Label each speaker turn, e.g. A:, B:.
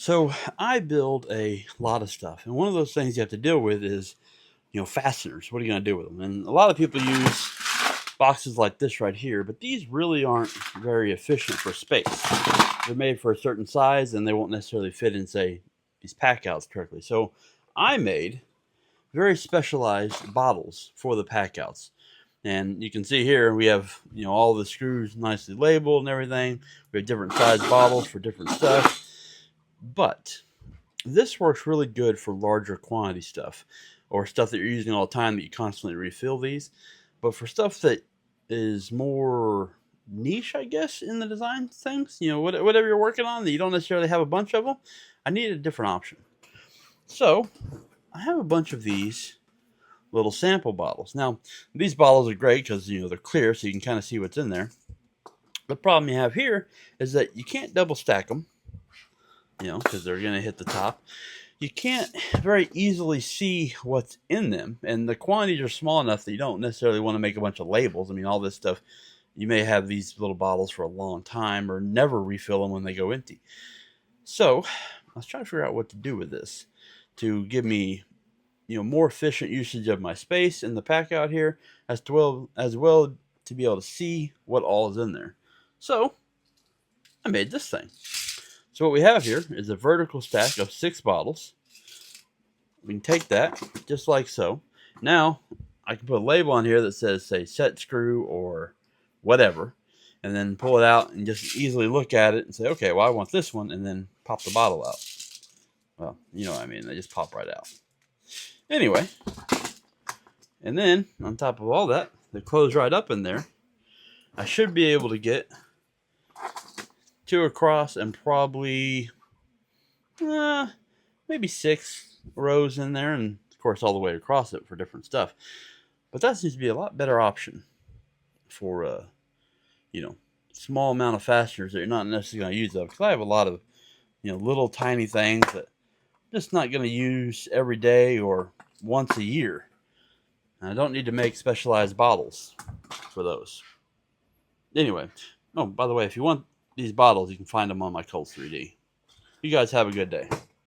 A: So I build a lot of stuff, and one of those things you have to deal with is, fasteners. What are you going to do with them? And a lot of people use boxes like this right here, but these really aren't very efficient for space. They're made for a certain size, and they won't necessarily fit in, say, these pack outs correctly. So I made very specialized bottles for the pack outs. And you can see here we have, all the screws nicely labeled and everything. We have different size bottles for different stuff. But this works really good for larger quantity stuff or stuff that you're using all the time that you constantly refill these. But for stuff that is more niche, I guess, in the design things, whatever you're working on that you don't necessarily have a bunch of them, I needed a different option. So I have a bunch of these little sample bottles. Now, these bottles are great because, they're clear so you can kind of see what's in there. The problem you have here is that you can't double stack them, because they're going to hit the top. You can't very easily see what's in them, and the quantities are small enough that you don't necessarily want to make a bunch of labels. I mean, all this stuff, you may have these little bottles for a long time or never refill them when they go empty. So I was trying to figure out what to do with this to give me, more efficient usage of my space in the pack out here, as well to be able to see what all is in there. So I made this thing. So what we have here is a vertical stack of 6 bottles. We can take that just like so. Now I can put a label on here that says, say, set screw or whatever, and then pull it out and just easily look at it and say, okay, well, I want this one, and then pop the bottle out. Well, you know what I mean. They just pop right out. Anyway, and then on top of all that, they close right up in there. I should be able to get 2 across and probably maybe 6 rows in there, and of course all the way across it for different stuff. But that seems to be a lot better option for small amount of fasteners that you're not necessarily going to use up. Because I have a lot of little tiny things that I'm just not going to use every day or once a year. And I don't need to make specialized bottles for those. Anyway, oh, by the way, if you want these bottles, you can find them on my Coles 3D. You guys have a good day.